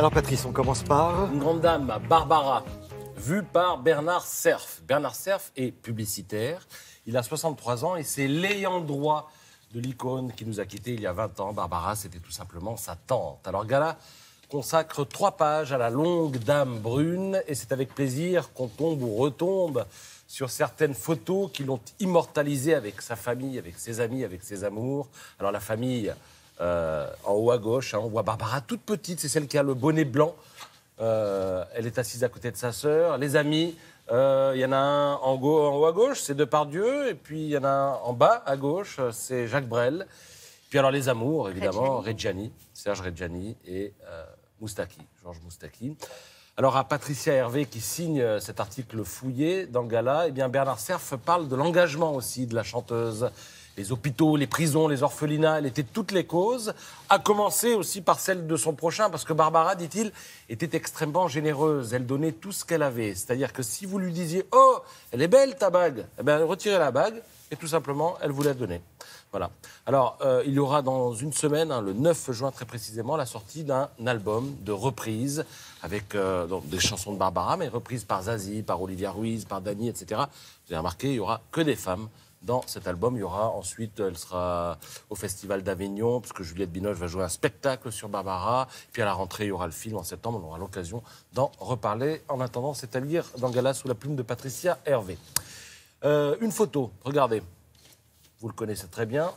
Alors Patrice, on commence par... Une grande dame, Barbara, vue par Bernard Cerf. Bernard Cerf est publicitaire, il a 63 ans et c'est l'ayant droit de l'icône qui nous a quittés il y a 20 ans. Barbara, c'était tout simplement sa tante. Alors Gala consacre 3 pages à la longue dame brune et c'est avec plaisir qu'on tombe ou retombe sur certaines photos qui l'ont immortalisé avec sa famille, avec ses amis, avec ses amours. Alors la famille, en haut à gauche, hein, on voit Barbara toute petite, c'est celle qui a le bonnet blanc. Elle est assise à côté de sa sœur. Les amis, il y en a un en haut à gauche, c'est Depardieu, et puis il y en a un en bas à gauche, c'est Jacques Brel. Puis alors les amours, évidemment, Reggiani, Serge Reggiani et Moustaki, Georges Moustaki. Alors à Patricia Hervé qui signe cet article fouillé dans le Gala, eh bien Bernard Cerf parle de l'engagement aussi de la chanteuse. Les hôpitaux, les prisons, les orphelinats, elle était toutes les causes, à commencer aussi par celle de son prochain, parce que Barbara, dit-il, était extrêmement généreuse. Elle donnait tout ce qu'elle avait. C'est-à-dire que si vous lui disiez « Oh, elle est belle ta bague », eh bien, elle retirait la bague et tout simplement, elle vous la donnait. Voilà. Alors, il y aura dans une semaine, hein, le 9 juin très précisément, la sortie d'un album de reprises avec donc des chansons de Barbara, mais reprises par Zazie, par Olivia Ruiz, par Dany, etc. Vous avez remarqué, il n'y aura que des femmes dans cet album. Il y aura ensuite, elle sera au Festival d'Avignon, puisque Juliette Binoche va jouer un spectacle sur Barbara. Puis à la rentrée, il y aura le film en septembre. On aura l'occasion d'en reparler. En attendant, c'est à lire dans le Gala sous la plume de Patricia Hervé. Une photo, regardez. Vous le connaissez très bien.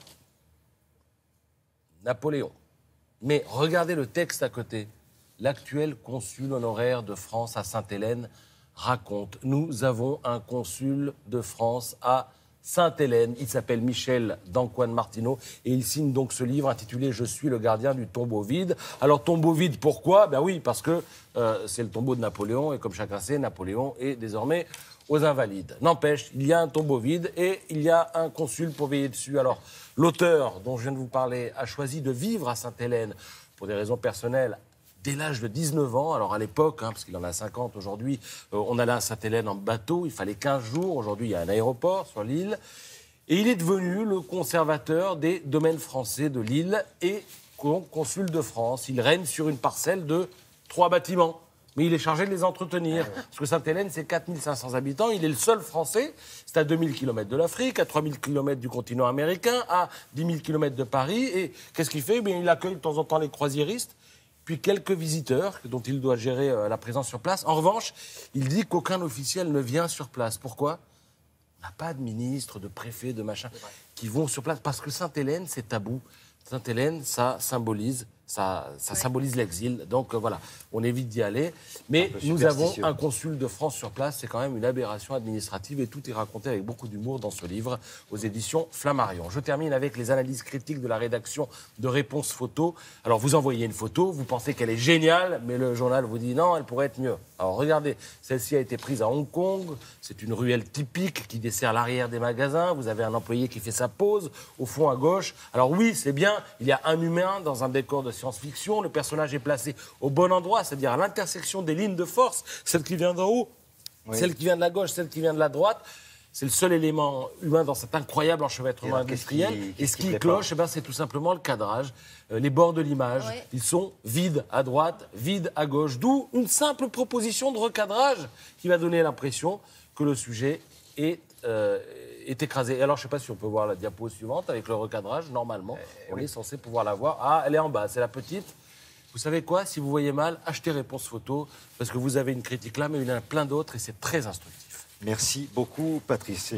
Napoléon. Mais regardez le texte à côté. L'actuel consul honoraire de France à Sainte-Hélène raconte « Nous avons un consul de France à Sainte-Hélène, il s'appelle Michel d'Antoine Martineau et il signe donc ce livre intitulé « Je suis le gardien du tombeau vide ». Alors tombeau vide, pourquoi ? Ben oui, parce que c'est le tombeau de Napoléon et comme chacun sait, Napoléon est désormais aux Invalides. N'empêche, il y a un tombeau vide et il y a un consul pour veiller dessus. Alors l'auteur dont je viens de vous parler a choisi de vivre à Sainte-Hélène pour des raisons personnelles dès l'âge de 19 ans. Alors à l'époque, hein, parce qu'il en a 50 aujourd'hui, on allait à Sainte-Hélène en bateau, il fallait 15 jours. Aujourd'hui, il y a un aéroport sur l'île. Et il est devenu le conservateur des domaines français de l'île et consul de France. Il règne sur une parcelle de 3 bâtiments. Mais il est chargé de les entretenir. Parce que Sainte-Hélène, c'est 4500 habitants. Il est le seul Français. C'est à 2000 km de l'Afrique, à 3000 km du continent américain, à 10 000 km de Paris. Et qu'est-ce qu'il fait ? Bien, il accueille de temps en temps les croisiéristes, puis quelques visiteurs dont il doit gérer la présence sur place. En revanche, il dit qu'aucun officiel ne vient sur place. Pourquoi ? On n'a pas de ministre, de préfet, de machin qui vont sur place. Parce que Sainte-Hélène, c'est tabou. Sainte-Hélène, ça symbolise l'exil. Donc voilà, on évite d'y aller. Mais nous avons un consul de France sur place. C'est quand même une aberration administrative et tout est raconté avec beaucoup d'humour dans ce livre aux éditions Flammarion. Je termine avec les analyses critiques de la rédaction de Réponse Photo. Alors vous envoyez une photo, vous pensez qu'elle est géniale, mais le journal vous dit non, elle pourrait être mieux. Alors regardez, celle-ci a été prise à Hong Kong. C'est une ruelle typique qui dessert l'arrière des magasins. Vous avez un employé qui fait sa pause au fond à gauche. Alors oui, c'est bien, il y a un humain dans un décor de science-fiction. Le personnage est placé au bon endroit, c'est-à-dire à l'intersection des lignes de force, celle qui vient d'en haut, celle qui vient de la gauche, celle qui vient de la droite. C'est le seul élément humain dans cet incroyable enchevêtrement industriel. Et ce qui cloche, c'est tout simplement le cadrage. Les bords de l'image, ils sont vides à droite, vides à gauche. D'où une simple proposition de recadrage qui va donner l'impression que le sujet est écrasé. Et alors, je ne sais pas si on peut voir la diapo suivante avec le recadrage. Normalement, on est censé pouvoir la voir. Ah, elle est en bas, c'est la petite. Vous savez quoi ? Si vous voyez mal, achetez Réponse Photo, parce que vous avez une critique là, mais il y en a plein d'autres et c'est très instructif. Merci beaucoup, Patrice.